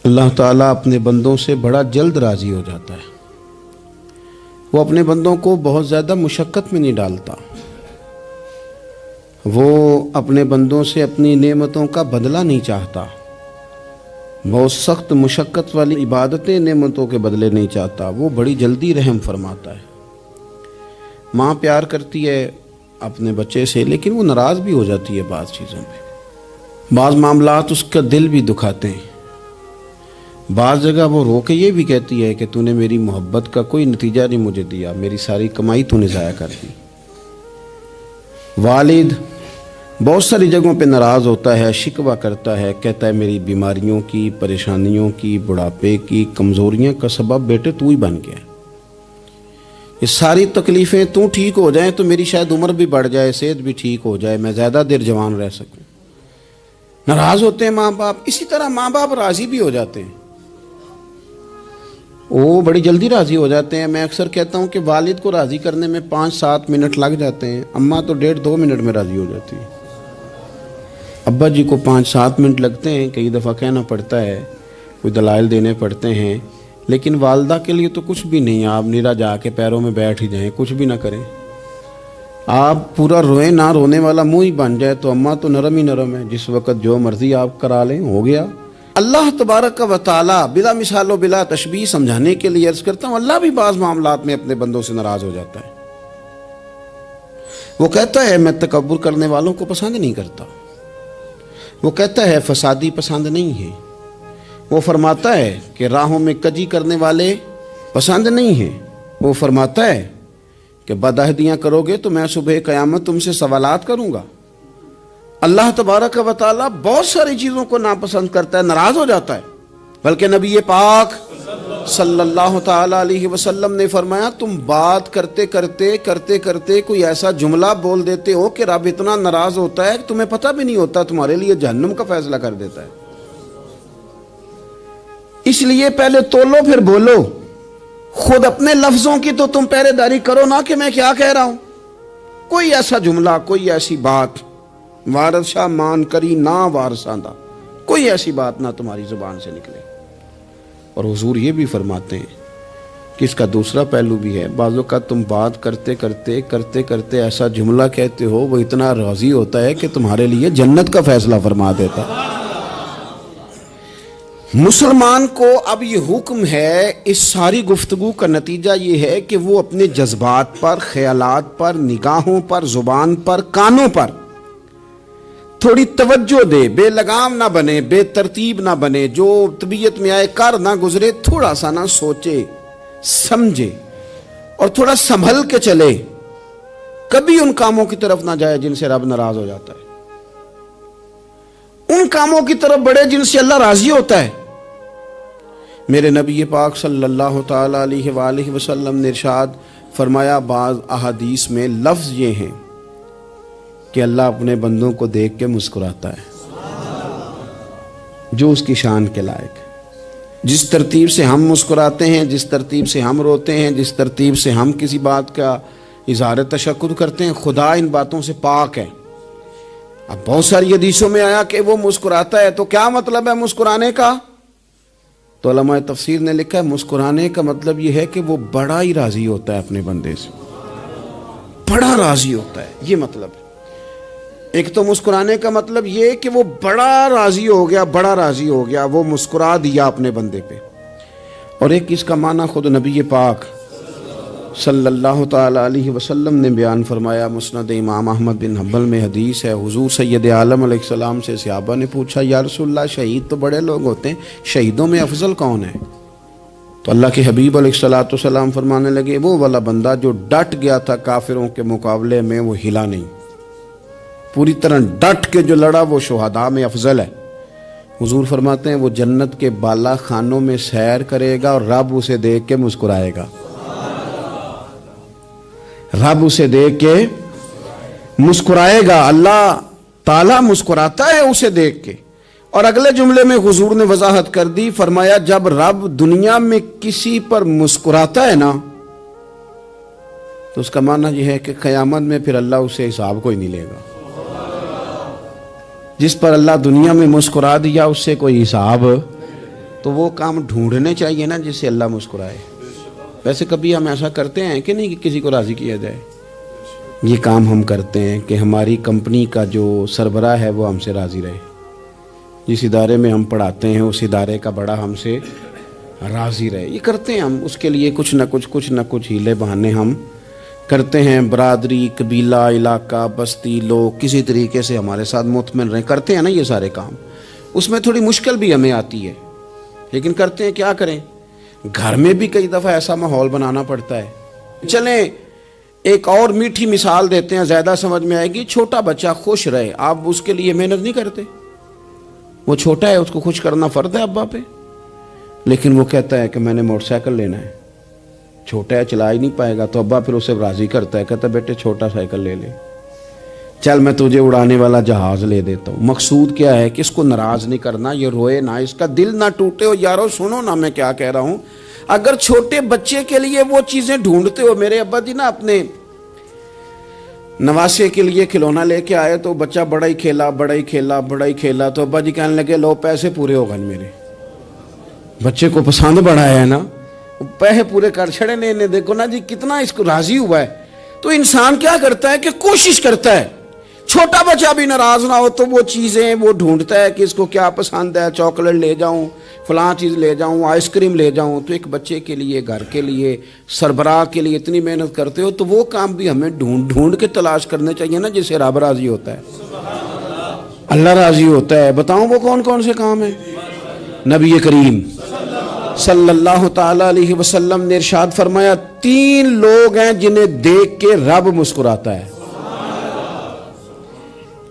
اللہ تعالیٰ اپنے بندوں سے بڑا جلد راضی ہو جاتا ہے۔ وہ اپنے بندوں کو بہت زیادہ مشقت میں نہیں ڈالتا۔ وہ اپنے بندوں سے اپنی نعمتوں کا بدلہ نہیں چاہتا۔ بہت سخت مشقت والی عبادتیں نعمتوں کے بدلے نہیں چاہتا۔ وہ بڑی جلدی رحم فرماتا ہے۔ ماں پیار کرتی ہے اپنے بچے سے، لیکن وہ ناراض بھی ہو جاتی ہے بعض چیزوں پہ۔ بعض معاملات اس کا دل بھی دکھاتے ہیں۔ بعض جگہ وہ رو کے یہ بھی کہتی ہے کہ تو نے میری محبت کا کوئی نتیجہ نہیں مجھے دیا، میری ساری کمائی تو نے ضائع کر دی۔ والد بہت ساری جگہوں پہ ناراض ہوتا ہے، شکوہ کرتا ہے، کہتا ہے میری بیماریوں کی، پریشانیوں کی، بڑھاپے کی، کمزوریاں کا سبب بیٹے تو ہی بن گیا۔ یہ ساری تکلیفیں تو ٹھیک ہو جائیں تو میری شاید عمر بھی بڑھ جائے، صحت بھی ٹھیک ہو جائے، میں زیادہ دیر جوان رہ سکوں۔ ناراض ہوتے ہیں ماں باپ۔ اسی طرح ماں باپ راضی بھی ہو جاتے ہیں، وہ بڑی جلدی راضی ہو جاتے ہیں۔ میں اکثر کہتا ہوں کہ والد کو راضی کرنے میں 5-7 منٹ لگ جاتے ہیں، اماں تو 1.5-2 منٹ میں راضی ہو جاتی ہے۔ ابا جی کو 5-7 منٹ لگتے ہیں، کئی دفعہ کہنا پڑتا ہے، کوئی دلائل دینے پڑتے ہیں، لیکن والدہ کے لیے تو کچھ بھی نہیں۔ آپ نیرا جا کے پیروں میں بیٹھ ہی جائیں، کچھ بھی نہ کریں، آپ پورا روئیں نہ، رونے والا منہ ہی بن جائے تو اماں تو نرم ہی نرم ہے، جس وقت جو مرضی آپ کرا لیں ہو گیا۔ اللہ تبارک و تعالیٰ بلا مثال و بلا تشبیہ سمجھانے کے لیے عرض کرتا ہوں، اللہ بھی بعض معاملات میں اپنے بندوں سے ناراض ہو جاتا ہے۔ وہ کہتا ہے میں تکبر کرنے والوں کو پسند نہیں کرتا۔ وہ کہتا ہے فسادی پسند نہیں ہے۔ وہ فرماتا ہے کہ راہوں میں کجی کرنے والے پسند نہیں ہیں۔ وہ فرماتا ہے کہ بدعہدیاں کرو گے تو میں صبح قیامت تم سے سوالات کروں گا۔ اللہ تبارک و تعالیٰ بہت ساری چیزوں کو ناپسند کرتا ہے، ناراض ہو جاتا ہے۔ بلکہ نبی پاک صلی اللہ تعالیٰ علیہ وسلم نے فرمایا تم بات کرتے کرتے کوئی ایسا جملہ بول دیتے ہو کہ رب اتنا ناراض ہوتا ہے کہ تمہیں پتہ بھی نہیں ہوتا، تمہارے لیے جہنم کا فیصلہ کر دیتا ہے۔ اس لیے پہلے تولو پھر بولو۔ خود اپنے لفظوں کی تو تم پہرے داری کرو نا کہ میں کیا کہہ رہا ہوں۔ کوئی ایسا جملہ، کوئی ایسی بات وارث شاہ مان کری نہ وارثاندہ، کوئی ایسی بات نہ تمہاری زبان سے نکلے۔ اور حضور یہ بھی فرماتے ہیں کہ اس کا دوسرا پہلو بھی ہے، بعض اوقات تم بات کرتے ایسا جملہ کہتے ہو وہ اتنا راضی ہوتا ہے کہ تمہارے لیے جنت کا فیصلہ فرما دیتا ہے۔ مسلمان کو اب یہ حکم ہے، اس ساری گفتگو کا نتیجہ یہ ہے کہ وہ اپنے جذبات پر، خیالات پر، نگاہوں پر، زبان پر، کانوں پر تھوڑی توجہ دے، بے لگام نہ بنے، بے ترتیب نہ بنے، جو طبیعت میں آئے کر نہ گزرے، تھوڑا سا نہ سوچے سمجھے اور تھوڑا سنبھل کے چلے۔ کبھی ان کاموں کی طرف نہ جائے جن سے رب ناراض ہو جاتا ہے، ان کاموں کی طرف بڑھے جن سے اللہ راضی ہوتا ہے۔ میرے نبی پاک صلی اللہ تعالیٰ علیہ وآلہ وسلم نے ارشاد فرمایا، بعض احادیث میں لفظ یہ ہیں کہ اللہ اپنے بندوں کو دیکھ کے مسکراتا ہے جو اس کی شان کے لائق ہے۔ جس ترتیب سے ہم مسکراتے ہیں، جس ترتیب سے ہم روتے ہیں، جس ترتیب سے ہم کسی بات کا اظہار تشکر کرتے ہیں، خدا ان باتوں سے پاک ہے۔ اب بہت ساری حدیثوں میں آیا کہ وہ مسکراتا ہے، تو کیا مطلب ہے مسکرانے کا؟ تو علماء تفسیر نے لکھا ہے مسکرانے کا مطلب یہ ہے کہ وہ بڑا ہی راضی ہوتا ہے اپنے بندے سے، بڑا راضی ہوتا ہے، یہ مطلب ہے۔ ایک تو مسکرانے کا مطلب یہ کہ وہ بڑا راضی ہو گیا، وہ مسکرا دیا اپنے بندے پہ۔ اور ایک اس کا معنی خود نبی پاک صلی اللہ تعالیٰ علیہ وسلم نے بیان فرمایا۔ مسند امام احمد بن حنبل میں حدیث ہے، حضور سید عالم علیہ السلام سے صحابہ نے پوچھا یا رسول اللہ شہید تو بڑے لوگ ہوتے ہیں، شہیدوں میں افضل کون ہے؟ تو اللہ کے حبیب علیہ السلام فرمانے لگے وہ والا بندہ جو ڈٹ گیا تھا کافروں کے مقابلے میں، وہ ہلا نہیں، پوری طرح ڈٹ کے جو لڑا وہ شہداء میں افضل ہے۔ حضور فرماتے ہیں وہ جنت کے بالا خانوں میں سیر کرے گا اور رب اسے دیکھ کے مسکرائے گا، رب اسے دیکھ کے مسکرائے گا، اللہ تعالیٰ مسکراتا ہے اسے دیکھ کے۔ اور اگلے جملے میں حضور نے وضاحت کر دی، فرمایا جب رب دنیا میں کسی پر مسکراتا ہے نا تو اس کا معنی یہ ہے کہ قیامت میں پھر اللہ اسے حساب کوئی نہیں لے گا۔ جس پر اللہ دنیا میں مسکرا دیا اس سے کوئی حساب تو وہ کام ڈھونڈنے چاہیے نا جس سے اللہ مسکرائے. ویسے کبھی ہم ایسا کرتے ہیں کہ نہیں کہ کسی کو راضی کیا جائے؟ یہ کام ہم کرتے ہیں کہ ہماری کمپنی کا جو سربراہ ہے وہ ہم سے راضی رہے. جس ادارے میں ہم پڑھاتے ہیں اس ادارے کا بڑا ہم سے راضی رہے. یہ کرتے ہیں ہم، اس کے لیے کچھ نہ کچھ ہیلے بہانے ہم کرتے ہیں. برادری، قبیلہ، علاقہ، بستی، لوگ کسی طریقے سے ہمارے ساتھ مطمئن رہیں. کرتے ہیں نا یہ سارے کام. اس میں تھوڑی مشکل بھی ہمیں آتی ہے لیکن کرتے ہیں. کیا کریں، گھر میں بھی کئی دفعہ ایسا ماحول بنانا پڑتا ہے. چلیں ایک اور میٹھی مثال دیتے ہیں، زیادہ سمجھ میں آئے گی. چھوٹا بچہ خوش رہے، آپ اس کے لیے محنت نہیں کرتے. وہ چھوٹا ہے، اس کو خوش کرنا فرض ہے ابا پہ. لیکن وہ کہتا ہے کہ میں نے موٹر سائیکل لینا ہے. چھوٹا ہے، چلا ہی نہیں پائے گا، تو ابا پھر اسے راضی کرتا ہے، کہتا ہے بیٹے چھوٹا سائیکل لے لے، چل میں تجھے اڑانے والا جہاز لے دیتا ہوں. مقصود کیا ہے کہ اس کو ناراض نہیں کرنا، یہ روئے نہ، اس کا دل نہ ٹوٹے. ہو یارو سنو نا میں کیا کہہ رہا ہوں. اگر چھوٹے بچے کے لیے وہ چیزیں ڈھونڈتے ہو، میرے ابا جی نا اپنے نواسے کے لیے کھلونا لے کے آئے تو بچہ بڑا ہی کھیلا تو ابا جی کہنے لگے لو پیسے پورے ہو گئے. میرے بچے کو پسند بڑا ہے نا، پیسے پورے کر چھڑے نے. دیکھو نا جی کتنا اس کو راضی ہوا ہے. تو انسان کیا کرتا ہے کہ کوشش کرتا ہے چھوٹا بچہ بھی ناراض نہ ہو، تو وہ چیزیں وہ ڈھونڈتا ہے کہ اس کو کیا پسند ہے. چاکلیٹ لے جاؤں، فلاں چیز لے جاؤں، آئس کریم لے جاؤں. تو ایک بچے کے لیے، گھر کے لیے، سربراہ کے لیے اتنی محنت کرتے ہو، تو وہ کام بھی ہمیں ڈھونڈ کے تلاش کرنے چاہیے نا جس سے رب راضی ہوتا ہے، اللہ راضی ہوتا ہے. بتاؤں وہ کون کون سے کام ہیں؟ نبی کریم صلی اللہ تعالی علیہ وسلم نے ارشاد فرمایا 3 لوگ ہیں جنہیں دیکھ کے رب مسکراتا ہے.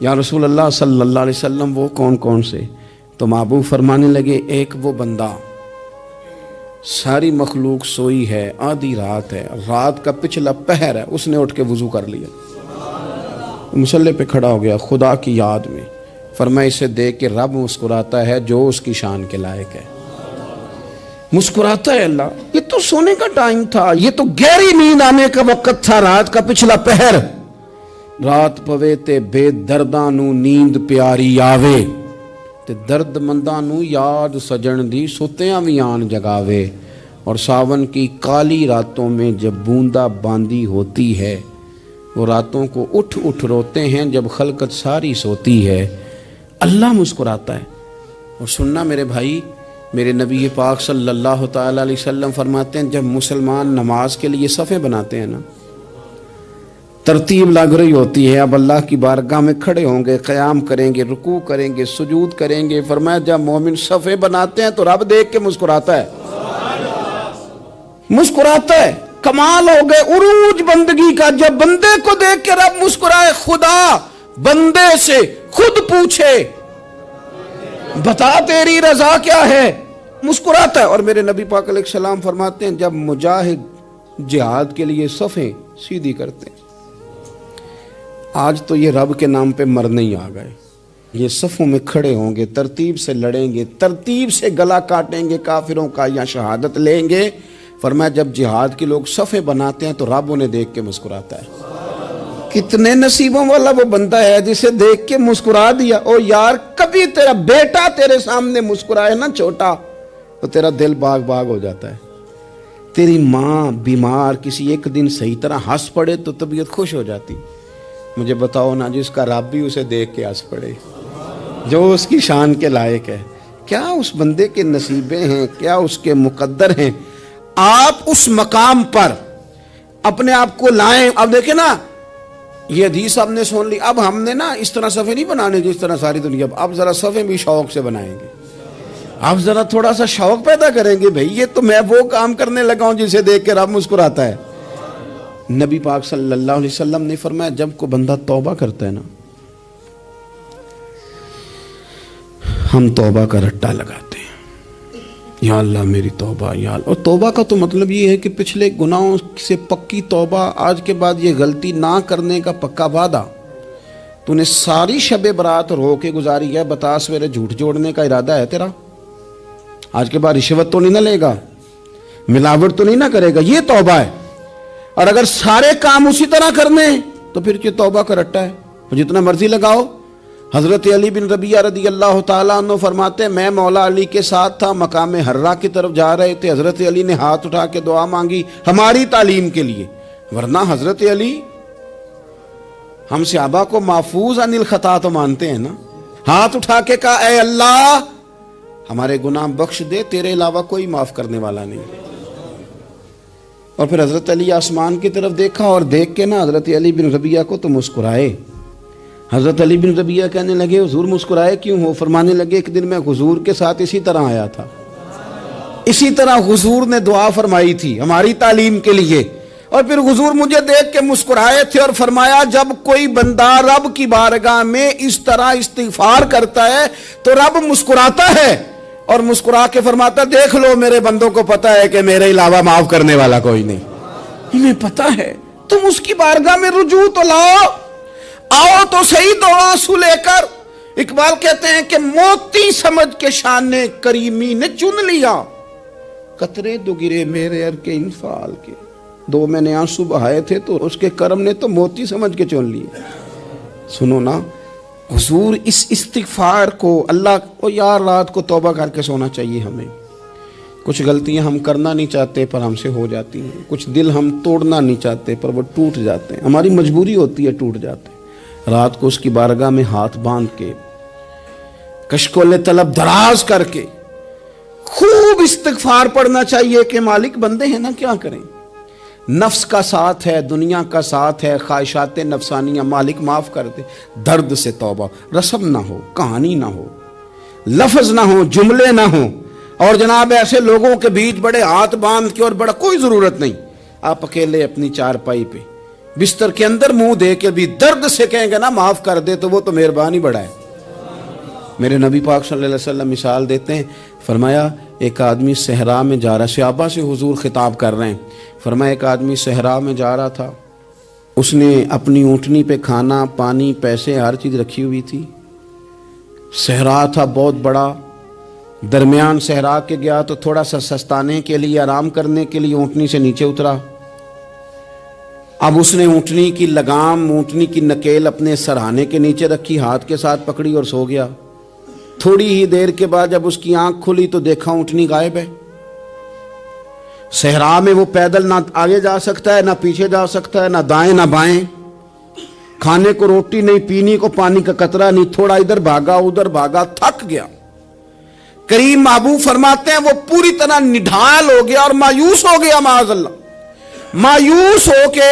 یا رسول اللہ صلی اللہ علیہ وسلم وہ کون کون سے؟ تو محبوب فرمانے لگے ایک وہ بندہ ساری مخلوق سوئی ہے، آدھی رات ہے، رات کا پچھلا پہر ہے، اس نے اٹھ کے وضو کر لیا، مصلی پہ کھڑا ہو گیا خدا کی یاد میں. فرمایا اسے دیکھ کے رب مسکراتا ہے جو اس کی شان کے لائق ہے. مسکراتا ہے اللہ. یہ تو سونے کا ٹائم تھا، یہ تو گہری نیند آنے کا وقت تھا، رات کا پچھلا پہر. رات پوے تے بے درداں نو نیند پیاری آوے، تے درد منداں نو یاد سجن دی ستیاں وی آن جگاوے. اور ساون کی کالی راتوں میں جب بوندا باندی ہوتی ہے، وہ راتوں کو اٹھ روتے ہیں جب خلقت ساری سوتی ہے. اللہ مسکراتا ہے. اور سننا میرے بھائی، میرے نبی پاک صلی اللہ تعالی علیہ وسلم فرماتے ہیں جب مسلمان نماز کے لیے صفیں بناتے ہیں نا، ترتیب لگ رہی ہوتی ہے، اب اللہ کی بارگاہ میں کھڑے ہوں گے، قیام کریں گے، رکوع کریں گے، سجود کریں گے. فرمایا جب مومن صفیں بناتے ہیں تو رب دیکھ کے مسکراتا ہے. مسکراتا ہے. کمال ہو گئے عروج بندگی کا. جب بندے کو دیکھ کے رب مسکرائے. خدا بندے سے خود پوچھے بتا تیری رضا کیا ہے، مسکراتا ہے. اور میرے نبی پاک علیہ السلام فرماتے ہیں جب مجاہد جہاد کے لیے صفیں سیدھی کرتے ہیں. آج تو یہ رب کے نام پہ مرنے ہی آ گئے. یہ صفوں میں کھڑے ہوں گے، ترتیب سے لڑیں گے، ترتیب سے گلا کاٹیں گے کافروں کا یا شہادت لیں گے. فرمایا جب جہاد کے لوگ صفیں بناتے ہیں تو رب انہیں دیکھ کے مسکراتا ہے. کتنے نصیبوں والا وہ بندہ ہے جسے دیکھ کے مسکرا دیا. او یار کبھی تیرا بیٹا تیرے سامنے مسکرائے نا چھوٹا، تو تیرا دل باغ باغ ہو جاتا ہے. تیری ماں بیمار کسی ایک دن صحیح طرح ہنس پڑے تو طبیعت خوش ہو جاتی. مجھے بتاؤ نا جس کا رب بھی اسے دیکھ کے ہنس پڑے، جو اس کی شان کے لائق ہے، کیا اس بندے کے نصیبیں ہیں، کیا اس کے مقدر ہیں. آپ اس مقام پر اپنے آپ کو لائیں. اب دیکھیں نا یہ حدیث آپ نے سن لی. اب ہم نے نا اس طرح صفحے نہیں بنانے جس طرح ساری دنیا. اب ذرا صفحے بھی شوق سے بنائیں گے. اب ذرا تھوڑا سا شوق پیدا کریں گے. بھئی یہ تو میں وہ کام کرنے لگا ہوں جسے دیکھ کے رب مسکراتا ہے. نبی پاک صلی اللہ علیہ وسلم نے فرمایا جب کو بندہ توبہ کرتا ہے نا، ہم توبہ کا رٹا لگاتے ہیں، یا اللہ میری توبہ یا اللہ. اور توبہ کا تو مطلب یہ ہے کہ پچھلے گناہوں سے پکی توبہ، آج کے بعد یہ غلطی نہ کرنے کا پکا وعدہ. تو نے ساری شب برات رو کے گزاری ہے، بتا سویرے جھوٹ جوڑنے کا ارادہ ہے تیرا؟ آج کے بعد رشوت تو نہیں نہ لے گا، ملاوٹ تو نہیں نہ کرے گا، یہ توبہ ہے. اور اگر سارے کام اسی طرح کرنے تو پھر یہ توبہ کا رٹا ہے. جتنا مرضی لگاؤ، حضرت علی بن ربیعہ رضی اللہ تعالیٰ عنہ فرماتے ہیں میں مولا علی کے ساتھ تھا، مقام حرہ کی طرف جا رہے تھے، حضرت علی نے ہاتھ اٹھا کے دعا مانگی ہماری تعلیم کے لیے، ورنہ حضرت علی ہم صحابہ کو محفوظ عن الخطا تو مانتے ہیں نا، ہاتھ اٹھا کے کہا اے اللہ ہمارے گناہ بخش دے، تیرے علاوہ کوئی معاف کرنے والا نہیں۔ اور پھر حضرت علی آسمان کی طرف دیکھا اور دیکھ کے نا حضرت علی بن ربیعہ کو تو مسکرائے۔ حضرت علی بن ربیعہ کہنے لگے حضور مسکرائے کیوں ہو؟ فرمانے لگے ایک دن میں حضور کے ساتھ اسی طرح آیا تھا، اسی طرح حضور نے دعا فرمائی تھی ہماری تعلیم کے لیے، اور پھر حضور مجھے دیکھ کے مسکرائے تھے اور فرمایا جب کوئی بندہ رب کی بارگاہ میں اس طرح استغفار کرتا ہے تو رب مسکراتا ہے اور مسکرا کے فرماتا دیکھ لو میرے بندوں کو پتا ہے کہ میرے علاوہ معاف کرنے والا کوئی نہیں، انہیں پتا ہے، تم اس کی بارگاہ میں رجوع تو لاؤ، آؤ تو صحیح دو آنسو لے کر۔ اقبال کہتے ہیں کہ موتی سمجھ کے شان کریمی نے چن لیا، قطرے دو گرے میرے ار کے انفعال کے، دو میں نے آنسو بہائے تھے تو اس کے کرم نے تو موتی سمجھ کے چن لیے۔ سنو نا حضور اس استغفار کو اللہ کو یار رات کو توبہ کر کے سونا چاہیے ہمیں، کچھ غلطیاں ہم کرنا نہیں چاہتے پر ہم سے ہو جاتی ہیں، کچھ دل ہم توڑنا نہیں چاہتے پر وہ ٹوٹ جاتے ہیں، ہماری مجبوری ہوتی ہے ٹوٹ جاتے ہیں، رات کو اس کی بارگاہ میں ہاتھ باندھ کے کشکول طلب دراز کر کے خوب استغفار پڑھنا چاہیے کہ مالک بندے ہیں نا کیا کریں، نفس کا ساتھ ہے، دنیا کا ساتھ ہے، خواہشات نفسانیہ، مالک معاف کر دے، درد سے توبہ، رسم نہ ہو، کہانی نہ ہو، لفظ نہ ہو، جملے نہ ہو، اور جناب ایسے لوگوں کے بیچ بڑے ہاتھ باندھ کے اور بڑا کوئی ضرورت نہیں، آپ اکیلے اپنی چارپائی پہ بستر کے اندر منہ دے کے بھی درد سے کہیں گے نا معاف کر دے تو وہ تو مہربانی بڑا ہے۔ میرے نبی پاک صلی اللہ علیہ وسلم مثال دیتے ہیں، فرمایا ایک آدمی صحرا میں جا رہا، صحابہ سے حضور خطاب کر رہے ہیں، فرمایا ایک آدمی صحرا میں جا رہا تھا، اس نے اپنی اونٹنی پہ کھانا پانی پیسے ہر چیز رکھی ہوئی تھی، صحرا تھا بہت بڑا، درمیان صحرا کے گیا تو تھوڑا سا سستانے کے لیے آرام کرنے کے لیے اونٹنی سے نیچے اترا، اب اس نے اونٹنی کی لگام اونٹنی کی نکیل اپنے سرہانے کے نیچے رکھی، ہاتھ کے ساتھ پکڑی اور سو گیا، تھوڑی ہی دیر کے بعد جب اس کی آنکھ کھلی تو دیکھا اونٹنی غائب ہے، صحرا میں وہ پیدل نہ آگے جا سکتا ہے نہ پیچھے جا سکتا ہے، نہ دائیں نہ بائیں، کھانے کو روٹی نہیں، پینے کو پانی کا قطرہ نہیں، تھوڑا ادھر بھاگا ادھر بھاگا تھک گیا، کریم محبوب فرماتے ہیں وہ پوری طرح نڈھال ہو گیا اور مایوس ہو گیا، معاذ اللہ، مایوس ہو کے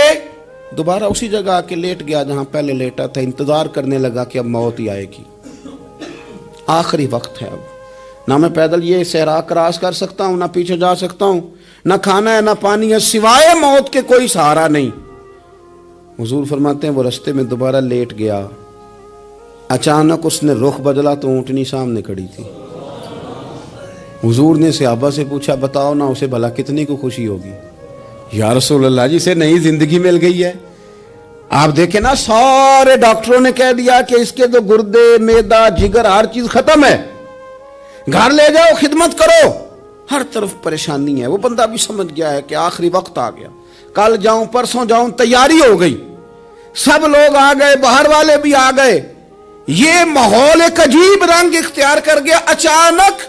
دوبارہ اسی جگہ آ کے لیٹ گیا جہاں پہلے لیٹا تھا، انتظار کرنے لگا کہ اب موت ہی آئے گی، آخری وقت ہے، اب نہ میں پیدل یہ صحرا کراس کر سکتا ہوں، نہ پیچھے جا سکتا ہوں، نہ کھانا ہے نہ پانی ہے، سوائے موت کے کوئی سہارا نہیں۔ حضور فرماتے ہیں وہ رستے میں دوبارہ لیٹ گیا، اچانک اس نے رخ بدلا تو اونٹنی سامنے کھڑی تھی، حضور نے صحابہ سے پوچھا بتاؤ نا اسے بھلا کتنی کو خوشی ہوگی؟ یا رسول اللہ جی سے نئی زندگی مل گئی ہے۔ آپ دیکھیں نا سارے ڈاکٹروں نے کہہ دیا کہ اس کے تو گردے معدہ جگر ہر چیز ختم ہے، گھر لے جاؤ خدمت کرو، ہر طرف پریشانی ہے، وہ بندہ بھی سمجھ گیا ہے کہ آخری وقت آ گیا، کل جاؤں پرسوں جاؤں، تیاری ہو گئی، سب لوگ آ گئے، باہر والے بھی آ گئے، یہ ماحول ایک عجیب رنگ اختیار کر گیا۔ اچانک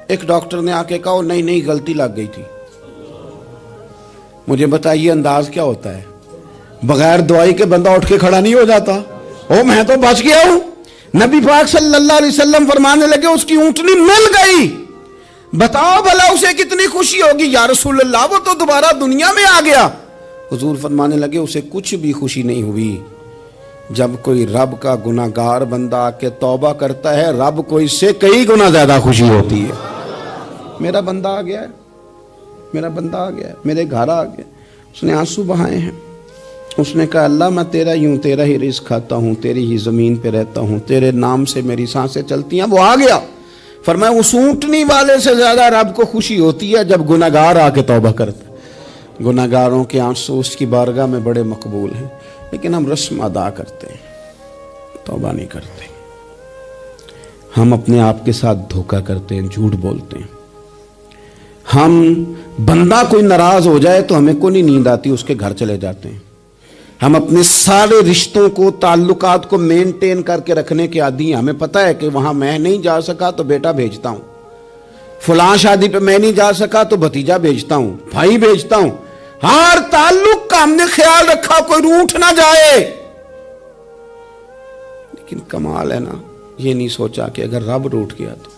ایک ڈاکٹر نے آ کے کہا نہیں نہیں غلطی لگ گئی تھی۔ مجھے بتائیے انداز کیا ہوتا ہے؟ بغیر دوائی کے بندہ اٹھ کے کھڑا نہیں ہو جاتا، او میں تو بچ گیا ہوں۔ نبی پاک صلی اللہ علیہ وسلم فرمانے لگے اس کی اونٹنی مل گئی، بتاؤ بھلا اسے کتنی خوشی ہوگی؟ یا رسول اللہ وہ تو دوبارہ دنیا میں آ گیا۔ حضور فرمانے لگے اسے کچھ بھی خوشی نہیں ہوئی۔ جب کوئی رب کا گناہگار بندہ آ کے توبہ کرتا ہے، رب کو اس سے کئی گنا زیادہ خوشی ہوتی ہے۔ میرا بندہ آ گیا ہے، میرا بندہ آ گیا ہے، میرے گھر آ گیا، اس نے آنسو بہائے ہیں، اس نے کہا اللہ میں تیرا ہی ہوں، تیرا ہی رزق کھاتا ہوں، تیری ہی زمین پہ رہتا ہوں، تیرے نام سے میری سانسیں چلتی ہیں۔ وہ آ گیا، فرمایا اس اونٹنی والے سے زیادہ رب کو خوشی ہوتی ہے جب گناہگار آ کے توبہ کرتا ہے۔ گناہگاروں کے آنسو اس کی بارگاہ میں بڑے مقبول ہیں، لیکن ہم رسم ادا کرتے ہیں، توبہ نہیں کرتے، ہم اپنے آپ کے ساتھ دھوکہ کرتے ہیں، جھوٹ بولتے ہیں۔ ہم بندہ کوئی ناراض ہو جائے تو ہمیں کو نہیں نیند آتی، اس کے گھر چلے جاتے ہیں، ہم اپنے سارے رشتوں کو تعلقات کو مینٹین کر کے رکھنے کے عادی ہیں. ہمیں پتہ ہے کہ وہاں میں نہیں جا سکا تو بیٹا بھیجتا ہوں, فلاں شادی پہ میں نہیں جا سکا تو بھتیجا بھیجتا ہوں, بھائی بھیجتا ہوں. ہر تعلق کا ہم نے خیال رکھا کوئی روٹھ نہ جائے. لیکن کمال ہے نا, یہ نہیں سوچا کہ اگر رب روٹھ گیا تو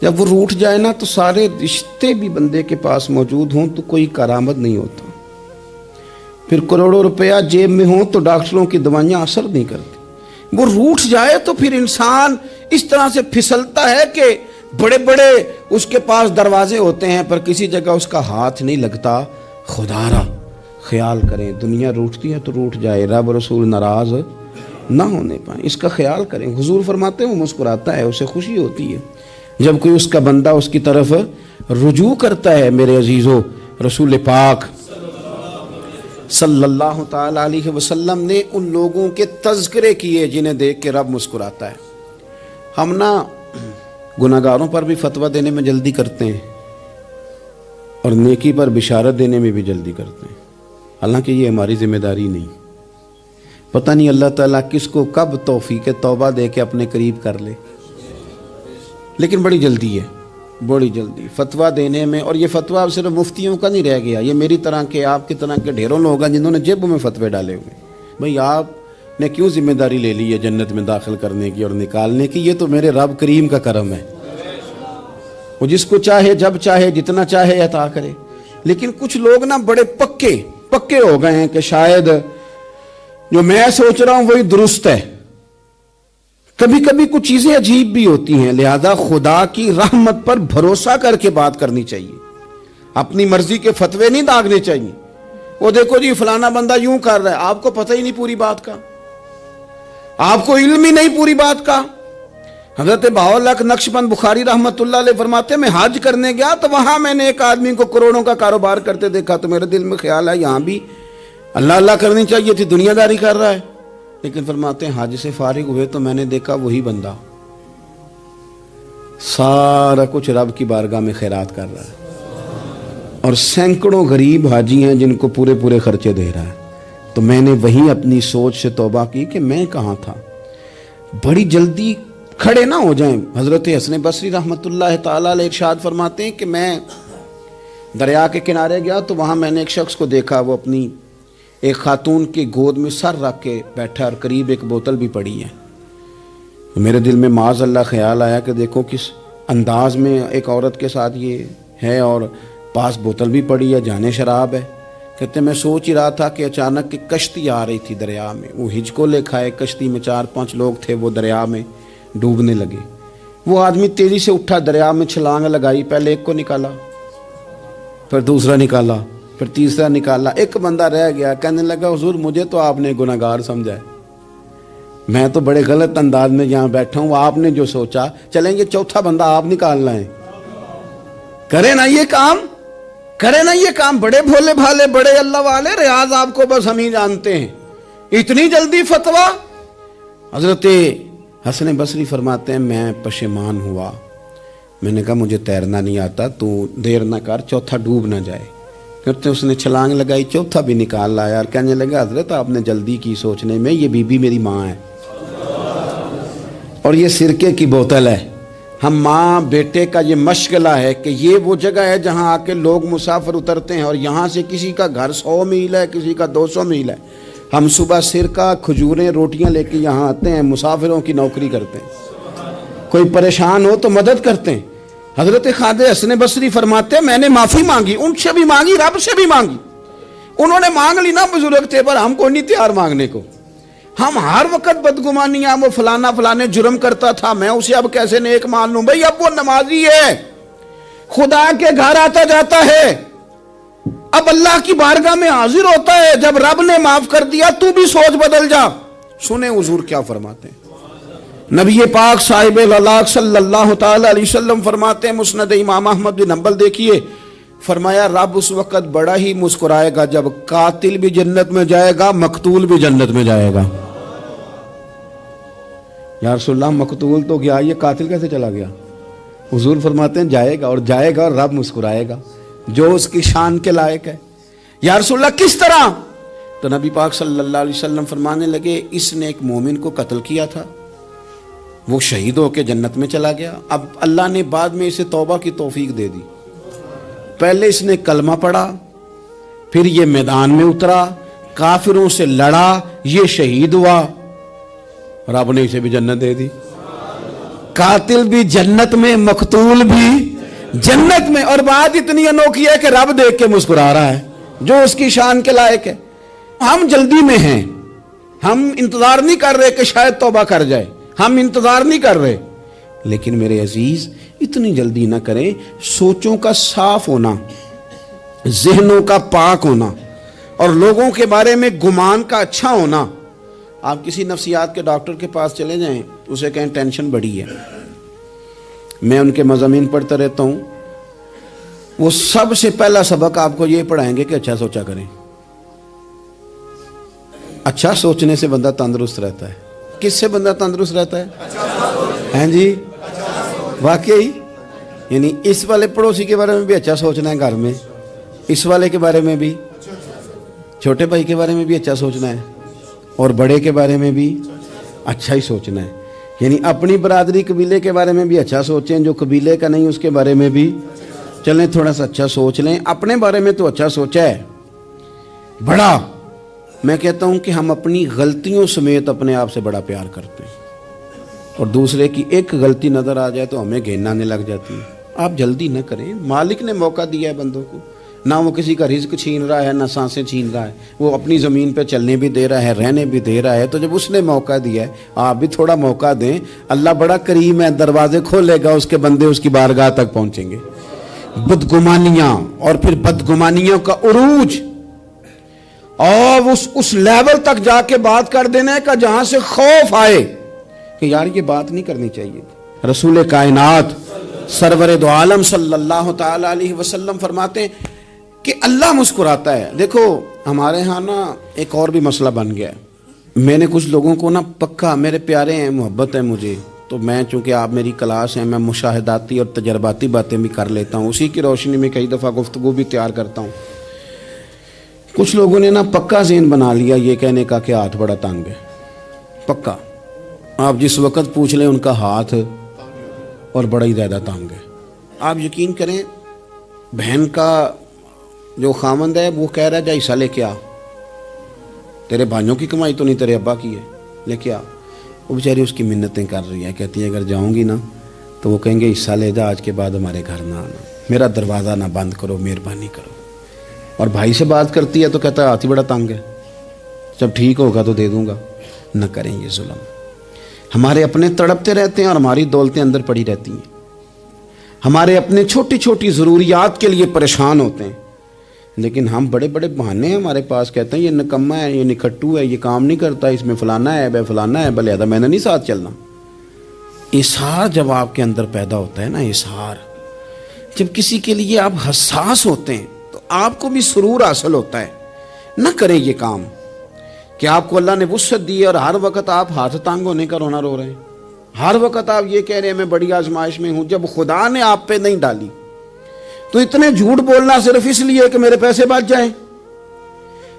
جب وہ روٹھ جائے نا تو سارے رشتے بھی بندے کے پاس موجود ہوں تو کوئی کارآمد نہیں ہوتا. پھر کروڑوں روپیہ جیب میں ہوں تو ڈاکٹروں کی دوائیاں اثر نہیں کرتی. وہ روٹھ جائے تو پھر انسان اس طرح سے پھسلتا ہے کہ بڑے بڑے اس کے پاس دروازے ہوتے ہیں پر کسی جگہ اس کا ہاتھ نہیں لگتا. خدا را خیال کریں, دنیا روٹتی ہے تو روٹھ جائے, رب رسول ناراض نہ ہونے پائیں, اس کا خیال کریں. حضور فرماتے ہیں وہ مسکراتا ہے, اسے خوشی ہوتی ہے جب کوئی اس کا بندہ اس کی طرف رجوع کرتا ہے. میرے عزیزو, رسول پاک صلی اللہ تعالی علیہ وسلم نے ان لوگوں کے تذکرے کیے جنہیں دیکھ کے رب مسکراتا ہے. ہم نا گناہگاروں پر بھی فتویٰ دینے میں جلدی کرتے ہیں اور نیکی پر بشارت دینے میں بھی جلدی کرتے ہیں, حالانکہ یہ ہماری ذمہ داری نہیں. پتہ نہیں اللہ تعالیٰ کس کو کب توفیق توبہ دے کے اپنے قریب کر لے, لیکن بڑی جلدی ہے, بڑی جلدی فتویٰ دینے میں. اور یہ فتویٰ اب صرف مفتیوں کا نہیں رہ گیا, یہ میری طرح کے آپ کی طرح کے ڈھیروں لوگ ہیں جنہوں نے جیبوں میں فتوے ڈالے ہوئے. بھئی آپ نے کیوں ذمہ داری لے لی ہے جنت میں داخل کرنے کی اور نکالنے کی؟ یہ تو میرے رب کریم کا کرم ہے, وہ جس کو چاہے جب چاہے جتنا چاہے عطا کرے. لیکن کچھ لوگ نا بڑے پکے ہو گئے ہیں کہ شاید جو میں سوچ رہا ہوں وہی درست ہے. کبھی کبھی کچھ چیزیں عجیب بھی ہوتی ہیں, لہذا خدا کی رحمت پر بھروسہ کر کے بات کرنی چاہیے. اپنی مرضی کے فتوے نہیں داغنے چاہیے. وہ دیکھو جی فلانا بندہ یوں کر رہا ہے, آپ کو پتہ ہی نہیں پوری بات کا, آپ کو علم ہی نہیں پوری بات کا. حضرت بہاءاللہ نقشبند بخاری رحمت اللہ علیہ فرماتے ہیں میں حج کرنے گیا تو وہاں میں نے ایک آدمی کو کروڑوں کا کاروبار کرتے دیکھا تو میرے دل میں خیال ہے یہاں بھی اللہ اللہ کرنی چاہیے تھی, دنیا داری کر رہا ہے. لیکن فرماتے ہیں حج سے فارغ ہوئے تو میں نے دیکھا وہی بندہ سارا کچھ رب کی بارگاہ میں خیرات کر رہا ہے, اور سینکڑوں غریب حاجی ہیں جن کو پورے خرچے دے رہا ہے. تو میں نے وہی اپنی سوچ سے توبہ کی کہ میں کہاں تھا. بڑی جلدی کھڑے نہ ہو جائیں. حضرت حسن بصری رحمت اللہ تعالی علیہ ارشاد فرماتے ہیں کہ میں دریا کے کنارے گیا تو وہاں میں نے ایک شخص کو دیکھا, وہ اپنی ایک خاتون کی گود میں سر رکھ کے بیٹھا اور قریب ایک بوتل بھی پڑی ہے. میرے دل میں معاذ اللہ خیال آیا کہ دیکھو کس انداز میں ایک عورت کے ساتھ یہ ہے اور پاس بوتل بھی پڑی ہے, جانے شراب ہے. کہتے میں سوچ ہی رہا تھا کہ اچانک کی کشتی آ رہی تھی دریا میں, وہ ہجکو لے کھائے, کشتی میں 4-5 لوگ تھے, وہ دریا میں ڈوبنے لگے. وہ آدمی تیزی سے اٹھا, دریا میں چھلانگ لگائی, پہلے ایک کو نکالا, پھر دوسرا نکالا, پھر تیسرا نکالا. ایک بندہ رہ گیا, کہنے لگا حضور مجھے تو آپ نے گناہگار سمجھا ہے, میں تو بڑے غلط انداز میں یہاں بیٹھا ہوں, آپ نے جو سوچا چلیں گے چوتھا بندہ آپ نکالنا ہے, کرے نا یہ کام, کرے نا یہ کام. بڑے بھولے بھالے بڑے اللہ والے, ریاض آپ کو بس ہم ہی جانتے ہیں. اتنی جلدی فتویٰ. حضرت حسن بصری فرماتے ہیں میں پشیمان ہوا, میں نے کہا مجھے تیرنا نہیں آتا, تو دیر نہ کر چوتھا ڈوب نہ جائے. کرتے اس نے چھلانگ لگائی, چوتھا بھی نکال لایا اور کہنے لگا حضرت آپ نے جلدی کی سوچنے میں, یہ بی بی میری ماں ہے اور یہ سرکے کی بوتل ہے. ہم ماں بیٹے کا یہ مشغلہ ہے کہ یہ وہ جگہ ہے جہاں آ کے لوگ مسافر اترتے ہیں, اور یہاں سے کسی کا گھر 100 میل ہے, کسی کا 200 میل ہے. ہم صبح سرکہ کھجوریں روٹیاں لے کے یہاں آتے ہیں, مسافروں کی نوکری کرتے ہیں, کوئی پریشان ہو تو مدد کرتے ہیں. حضرت خواجہ حسن بصری فرماتے ہیں میں نے معافی مانگی, ان سے بھی مانگی, رب سے بھی مانگی. انہوں نے مانگ لی نا, بزرگ تھے, پر ہم کو نہیں تیار مانگنے کو. ہم ہر وقت بدگمانیاں, وہ فلانے جرم کرتا تھا, میں اسے اب کیسے نیک مان لوں. بھئی اب وہ نمازی ہے, خدا کے گھر آتا جاتا ہے, اب اللہ کی بارگاہ میں حاضر ہوتا ہے. جب رب نے معاف کر دیا تو بھی سوچ بدل جا. سنیں حضور کیا فرماتے ہیں. نبی پاک صاحب الاخلاق صلی اللہ تعالی علیہ وسلم فرماتے ہیں, مسند امام احمد بن حنبل دیکھیے, فرمایا رب اس وقت بڑا ہی مسکرائے گا جب قاتل بھی جنت میں جائے گا, مقتول بھی جنت میں جائے گا. یا رسول اللہ مقتول تو گیا, یہ قاتل کیسے چلا گیا؟ حضور فرماتے ہیں جائے گا, اور جائے گا اور رب مسکرائے گا جو اس کی شان کے لائق ہے. یا رسول اللہ کس طرح؟ تو نبی پاک صلی اللہ علیہ وسلم فرمانے لگے اس نے ایک مومن کو قتل کیا تھا، وہ شہید ہو کے جنت میں چلا گیا، اب اللہ نے بعد میں اسے توبہ کی توفیق دے دی۔ پہلے اس نے کلمہ پڑھا، پھر یہ میدان میں اترا، کافروں سے لڑا، یہ شہید ہوا، رب نے اسے بھی جنت دے دی۔ قاتل بھی جنت میں، مقتول بھی جنت میں۔ اور بات اتنی انوکھی ہے کہ رب دیکھ کے مسکرا رہا ہے، جو اس کی شان کے لائق ہے۔ ہم جلدی میں ہیں، ہم انتظار نہیں کر رہے کہ شاید توبہ کر جائے، ہم انتظار نہیں کر رہے، لیکن میرے عزیز اتنی جلدی نہ کریں۔ سوچوں کا صاف ہونا، ذہنوں کا پاک ہونا، اور لوگوں کے بارے میں گمان کا اچھا ہونا۔ آپ کسی نفسیات کے ڈاکٹر کے پاس چلے جائیں، اسے کہیں ٹینشن بڑی ہے، میں ان کے مضامین پڑھتا رہتا ہوں، وہ سب سے پہلا سبق آپ کو یہ پڑھائیں گے کہ اچھا سوچا کریں۔ اچھا سوچنے سے بندہ تندرست رہتا ہے۔ کس سے بندہ تندرست رہتا ہے؟ ہیں جی، واقعی یعنی اس والے پڑوسی کے بارے میں بھی اچھا سوچنا ہے، گھر میں اس والے کے بارے میں بھی، چھوٹے بھائی کے بارے میں بھی اچھا سوچنا ہے، اور بڑے کے بارے میں بھی اچھا ہی سوچنا ہے۔ یعنی اپنی برادری قبیلے کے بارے میں بھی اچھا سوچیں، جو قبیلے کا نہیں اس کے بارے میں بھی چلیں تھوڑا سا اچھا سوچ لیں۔ اپنے بارے میں تو اچھا سوچا ہے بڑا، میں کہتا ہوں کہ ہم اپنی غلطیوں سمیت اپنے آپ سے بڑا پیار کرتے ہیں، اور دوسرے کی ایک غلطی نظر آ جائے تو ہمیں گھین آنے لگ جاتی ہے۔ آپ جلدی نہ کریں، مالک نے موقع دیا ہے بندوں کو، نہ وہ کسی کا رزق چھین رہا ہے، نہ سانسیں چھین رہا ہے، وہ اپنی زمین پہ چلنے بھی دے رہا ہے، رہنے بھی دے رہا ہے۔ تو جب اس نے موقع دیا ہے آپ بھی تھوڑا موقع دیں۔ اللہ بڑا کریم ہے، دروازے کھولے گا، اس کے بندے اس کی بارگاہ تک پہنچیں گے۔ بدگمانیاں اور پھر بدگمانیوں کا عروج، اور اس لیول تک جا کے بات کر دینا کا جہاں سے خوف آئے کہ یار یہ بات نہیں کرنی چاہیے۔ رسول کائنات سرور دو عالم صلی اللہ تعالی علیہ وسلم فرماتے ہیں کہ اللہ مسکراتا ہے۔ دیکھو ہمارے ہاں نا ایک اور بھی مسئلہ بن گیا ہے، میں نے کچھ لوگوں کو نا پکا، میرے پیارے ہیں، محبت ہے مجھے، تو میں چونکہ آپ میری کلاس ہیں، میں مشاہداتی اور تجرباتی باتیں بھی کر لیتا ہوں، اسی کی روشنی میں کئی دفعہ گفتگو بھی تیار کرتا ہوں۔ کچھ لوگوں نے نا پکا ذہن بنا لیا یہ کہنے کا کہ ہاتھ بڑا تنگ ہے، پکا، آپ جس وقت پوچھ لیں ان کا ہاتھ اور بڑا ہی زیادہ تنگ ہے۔ آپ یقین کریں، بہن کا جو خامند ہے وہ کہہ رہا ہے جا حصہ لے کے آ، تیرے بھائیوں کی کمائی تو نہیں، تیرے ابا کی ہے، لے کے آ۔ وہ بیچاری اس کی منتیں کر رہی ہے، کہتی ہے اگر جاؤں گی نا تو وہ کہیں گے حصہ لے جا، آج کے بعد ہمارے گھر نہ آنا، میرا دروازہ نہ بند کرو، مہربانی کرو۔ اور بھائی سے بات کرتی ہے تو کہتا ہے ہاتھ ہی بڑا تنگ ہے، جب ٹھیک ہوگا تو دے دوں گا۔ نہ کریں یہ ظلم۔ ہمارے اپنے تڑپتے رہتے ہیں اور ہماری دولتیں اندر پڑی رہتی ہیں، ہمارے اپنے چھوٹی چھوٹی ضروریات کے لیے پریشان ہوتے ہیں، لیکن ہم بڑے بڑے بہانے ہیں ہمارے پاس، کہتے ہیں یہ نکمہ ہے، یہ نکھٹو ہے، یہ کام نہیں کرتا، اس میں فلانا ہے، بے فلانا ہے، بلے میں نے نہیں ساتھ چلنا۔ اظہار جب آپ کے اندر پیدا ہوتا ہے نا، اظہار جب کسی کے لیے آپ حساس ہوتے ہیں تو آپ کو بھی سرور حاصل ہوتا ہے۔ نہ کریں یہ کام کہ آپ کو اللہ نے وسعت دی ہے اور ہر وقت آپ ہاتھ تانگ ہونے کا رونا رو رہے ہیں، ہر وقت آپ یہ کہہ رہے ہیں میں بڑی آزمائش میں ہوں، جب خدا نے آپ پہ نہیں ڈالی۔ تو اتنے جھوٹ بولنا صرف اس لیے کہ میرے پیسے بچ جائیں،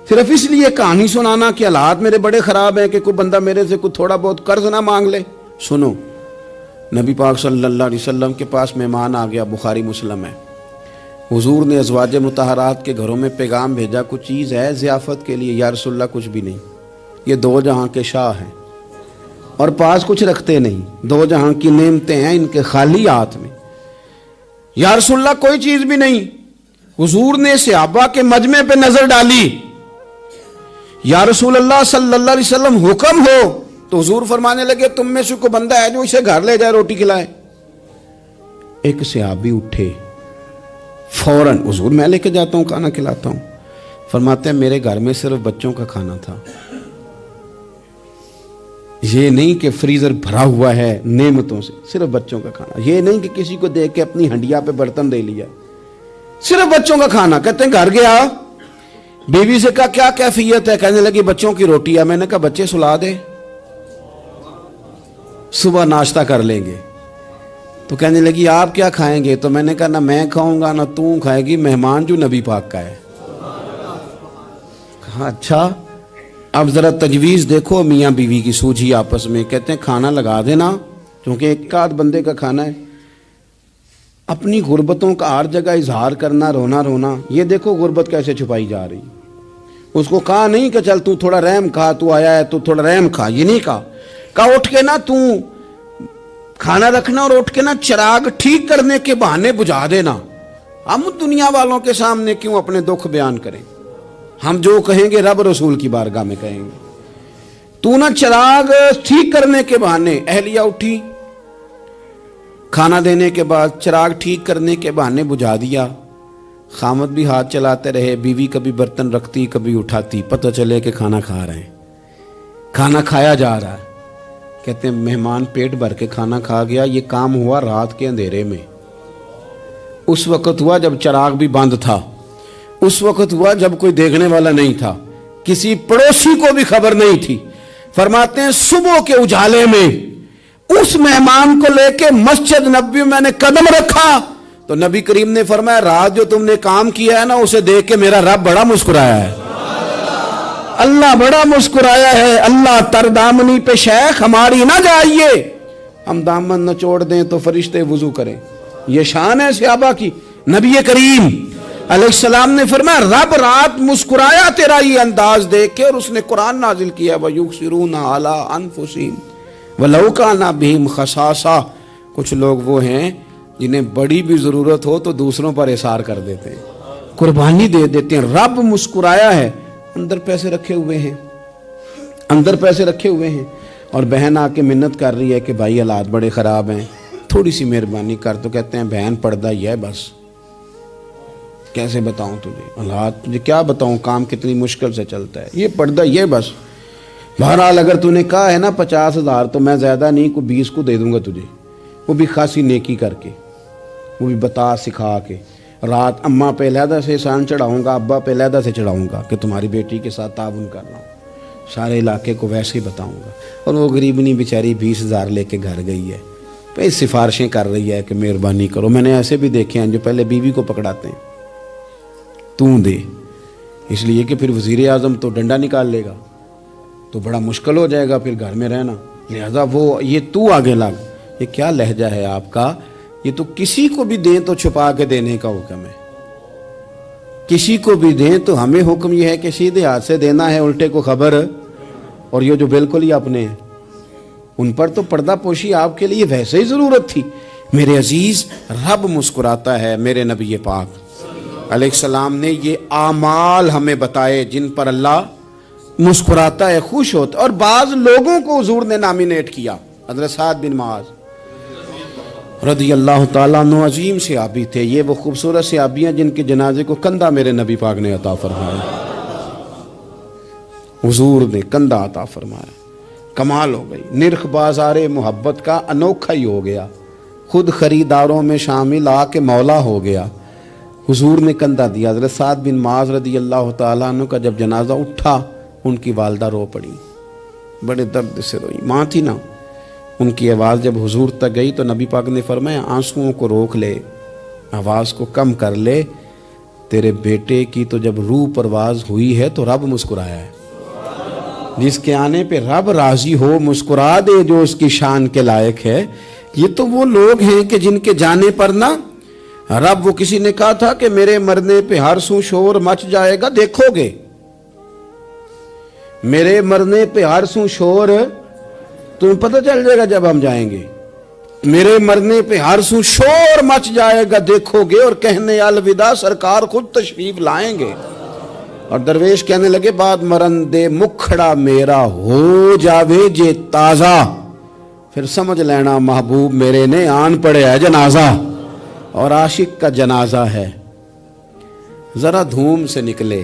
صرف اس لیے کہانی سنانا کہ حالات میرے بڑے خراب ہیں کہ کوئی بندہ میرے سے کوئی تھوڑا بہت قرض نہ مانگ لے۔ سنو، نبی پاک صلی اللہ علیہ وسلم کے پاس مہمان آ گیا، بخاری مسلم ہے، حضور نے ازواج مطہرات کے گھروں میں پیغام بھیجا، کچھ چیز ہے ضیافت کے لیے؟ یا رسول اللہ کچھ بھی نہیں، یہ دو جہاں کے شاہ ہیں اور پاس کچھ رکھتے نہیں، دو جہاں کی نعمتیں ہیں ان کے خالی ہاتھ میں۔ یا رسول اللہ کوئی چیز بھی نہیں۔ حضور نے صحابہ کے مجمع پہ نظر ڈالی، یا رسول اللہ صلی اللہ علیہ وسلم حکم ہو، تو حضور فرمانے لگے تم میں سے کوئی بندہ ہے جو اسے گھر لے جائے روٹی کھلائے؟ ایک صحابی اٹھے فوراً، حضور میں لے کے جاتا ہوں کھانا کھلاتا ہوں۔ فرماتے ہیں میرے گھر میں صرف بچوں کا کھانا تھا، یہ نہیں کہ فریزر بھرا ہوا ہے نعمتوں سے، صرف بچوں کا کھانا، یہ نہیں کہ کسی کو دیکھ کے اپنی ہنڈیا پہ برتن دے لیا، صرف بچوں کا کھانا۔ کہتے ہیں گھر گیا، بیوی سے کہا کیا کیفیت ہے؟ کہنے لگی بچوں کی روٹی ہے۔ میں نے کہا بچے سلا دے، صبح ناشتہ کر لیں گے۔ تو کہنے لگی آپ کیا کھائیں گے؟ تو میں نے کہا نہ میں کھاؤں گا نہ تو کھائے گی، مہمان جو نبی پاک کا ہے۔ کہا اچھا، اب ذرا تجویز دیکھو میاں بیوی کی سوجھی آپس میں، کہتے ہیں کھانا لگا دینا، کیونکہ ایک آدھ بندے کا کھانا ہے، اپنی غربتوں کا ہر جگہ اظہار کرنا، رونا رونا، یہ دیکھو غربت کیسے چھپائی جا رہی۔ اس کو کہا نہیں کہ چل تو تھوڑا رحم کھا، تو آیا ہے تو تھوڑا رحم کھا، یہ نہیں کہا اٹھ کے نا تو کھانا رکھنا اور اٹھ کے نا چراغ ٹھیک کرنے کے بہانے بجھا دینا۔ ہم دنیا والوں کے سامنے کیوں اپنے دکھ بیان کریں؟ ہم جو کہیں گے رب رسول کی بارگاہ میں کہیں گے۔ تو نا چراغ ٹھیک کرنے کے بہانے، اہلیہ اٹھی کھانا دینے کے بعد چراغ ٹھیک کرنے کے بہانے بجھا دیا، خامد بھی ہاتھ چلاتے رہے، بیوی کبھی برتن رکھتی کبھی اٹھاتی، پتہ چلے کہ کھانا کھا رہے ہیں، کھانا کھایا جا رہا ہے۔ کہتے ہیں مہمان پیٹ بھر کے کھانا کھا گیا، یہ کام ہوا رات کے اندھیرے میں، اس وقت ہوا جب چراغ بھی بند تھا، اس وقت ہوا جب کوئی دیکھنے والا نہیں تھا، کسی پڑوسی کو بھی خبر نہیں تھی۔ فرماتے ہیں صبح کے اجالے میں اس مہمان کو لے کے مسجد نبوی میں نے قدم رکھا تو نبی کریم نے فرمایا رات جو تم نے کام کیا ہے نا اسے دیکھ کے میرا رب بڑا مسکرایا ہے، اللہ بڑا مسکرایا ہے۔ اللہ تر دامنی پہ شیخ ہماری نہ جائیے، ہم دامن نہ چھوڑ دیں تو فرشتے وضو کریں، یہ شان ہے صحابہ کی۔ نبی کریم علیہ السلام نے فرمایا رب رات مسکرایا تیرا یہ انداز دیکھ کے، اور اس نے قرآن نازل کیا وَيُؤْثِرُونَ عَلَىٰ أَنفُسِهِمْ وَلَوْ كَانَ بِهِمْ خَصَاصَةٌ۔ کچھ لوگ وہ ہیں جنہیں بڑی بھی ضرورت ہو تو دوسروں پر اثار کر دیتے ہیں، قربانی دے دیتے ہیں۔ رب مسکرایا ہے، اندر پیسے رکھے ہوئے ہیں، اندر پیسے رکھے ہوئے ہیں، اور بہن آ کے منت کر رہی ہے کہ بھائی حالات بڑے خراب ہیں، تھوڑی سی مہربانی کر، تو کہتے ہیں بہن پردہ ہی ہے بس، کیسے بتاؤں تجھے حالات، تجھے کیا بتاؤں کام کتنی مشکل سے چلتا ہے، یہ پردہ یہ بس۔ بہرحال اگر تو نے کہا ہے نا 50,000 تو میں زیادہ نہیں کوئی 20 کو دے دوں گا تجھے، وہ بھی خاصی نیکی کر کے، وہ بھی بتا سکھا کے۔ رات اماں پہ علیحدہ سے احسان چڑھاؤں گا، ابا پہ علیحدہ سے چڑھاؤں گا کہ تمہاری بیٹی کے ساتھ تعاون کر رہا ہوں، سارے علاقے کو ویسے ہی بتاؤں گا۔ اور وہ غریبنی بیچاری 20,000 لے کے گھر گئی ہے، پہ سفارشیں کر رہی ہے کہ مہربانی کرو۔ میں نے ایسے بھی دیکھے ہیں جو پہلے بیوی کو پکڑاتے ہیں تو دے، اس لیے کہ پھر وزیر اعظم تو ڈنڈا نکال لے گا تو بڑا مشکل ہو جائے گا پھر گھر میں رہنا، لہذا وہ یہ تو آگے لگ۔ یہ کیا لہجہ ہے آپ کا؟ یہ تو کسی کو بھی دیں تو چھپا کے دینے کا حکم ہے، کسی کو بھی دیں تو ہمیں حکم یہ ہے کہ سیدھے ہاتھ سے دینا ہے، الٹے کو خبر۔ اور یہ جو بالکل ہی اپنے ہیں ان پر تو پردہ پوشی آپ کے لیے ویسے ہی ضرورت تھی۔ میرے عزیز رب مسکراتا ہے، میرے نبی پاک علیہ السلام نے یہ اعمال ہمیں بتائے جن پر اللہ مسکراتا ہے، خوش ہوتا ہے۔ اور بعض لوگوں کو حضور نے نامینیٹ کیا، حضرت سعد بن معاذ رضی اللہ تعالیٰ عنہ عظیم صحابی تھے، یہ وہ خوبصورت صحابیاں جن کے جنازے کو کندھا میرے نبی پاک نے عطا فرمایا، حضور نے کندھا عطا فرمایا، کمال ہو گئی۔ نرخ بازار محبت کا انوکھا ہی ہو گیا، خود خریداروں میں شامل آ کے مولا ہو گیا، حضور نے کندھا دیا۔ حضرت سعد بن معاذ رضی اللہ تعالیٰ عنہ کا جب جنازہ اٹھا ان کی والدہ رو پڑی، بڑے درد سے روئی، ماں تھی نا، ان کی آواز جب حضور تک گئی تو نبی پاک نے فرمایا آنسوؤں کو روک لے، آواز کو کم کر لے، تیرے بیٹے کی تو جب روح پرواز ہوئی ہے تو رب مسکرایا ہے، جس کے آنے پہ رب راضی ہو مسکرا دے جو اس کی شان کے لائق ہے۔ یہ تو وہ لوگ ہیں کہ جن کے جانے پر نا رب، وہ کسی نے کہا تھا کہ میرے مرنے پہ ہر سو شور مچ جائے گا، دیکھو گے میرے مرنے پہ ہر سو شور، تمہیں پتہ چل جائے گا جب ہم جائیں گے، میرے مرنے پہ ہر سو شور مچ جائے گا دیکھو گے، اور کہنے الوداع سرکار خود تشریف لائیں گے۔ اور درویش کہنے لگے بعد مرندے مکھڑا میرا ہو جاوے جے تازہ، پھر سمجھ لینا محبوب میرے نے آن پڑے ہے جنازہ، اور عاشق کا جنازہ ہے، ذرا دھوم سے نکلے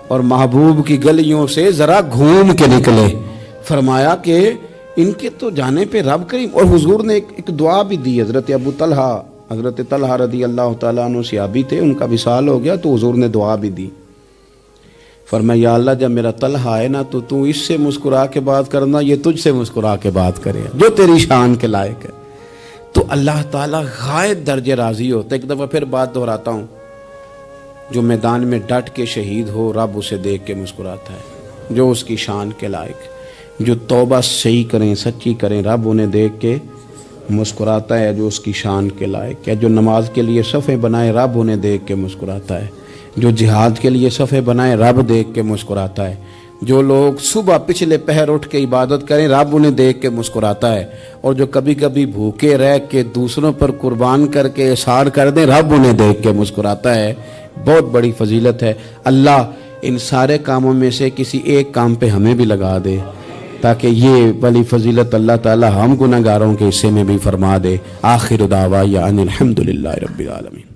اور محبوب کی گلیوں سے ذرا گھوم کے نکلے۔ فرمایا کہ ان کے تو جانے پہ رب کریم، اور حضور نے ایک دعا بھی دی۔ حضرت ابو طلحہ، حضرت طلحہ رضی اللہ تعالیٰ عنہ صحابی تھے، ان کا وصال ہو گیا تو حضور نے دعا بھی دی، فرمایا یا اللہ جب میرا طلحہ ہے نا تو اس سے مسکرا کے بات کرنا، یہ تجھ سے مسکرا کے بات کرے جو تیری شان کے لائق ہے۔ تو اللہ تعالیٰ غائب درجے راضی ہوتا ہے۔ ایک دفعہ پھر بات دہراتا ہوں، جو میدان میں ڈٹ کے شہید ہو رب اسے دیکھ کے مسکراتا ہے، جو اس کی شان کے لائق، جو توبہ صحیح کریں، سچی کریں، رب انہیں دیکھ کے مسکراتا ہے جو اس کی شان کے لائق ہے۔ جو نماز کے لیے صفیں بنائے رب انہیں دیکھ کے مسکراتا ہے، جو جہاد کے لیے صفیں بنائے رب دیکھ کے مسکراتا ہے، جو لوگ صبح پچھلے پہر اٹھ کے عبادت کریں رب انہیں دیکھ کے مسکراتا ہے، اور جو کبھی کبھی بھوکے رہ کے دوسروں پر قربان کر کے احسان کر دیں رب انہیں دیکھ کے مسکراتا ہے۔ بہت بڑی فضیلت ہے۔ اللہ ان سارے کاموں میں سے کسی ایک کام پہ ہمیں بھی لگا دے تاکہ یہ بڑی فضیلت اللہ تعالی ہم گناہگاروں کے حصے میں بھی فرما دے۔ آخر دعوانا ان الحمدللہ رب العالمین۔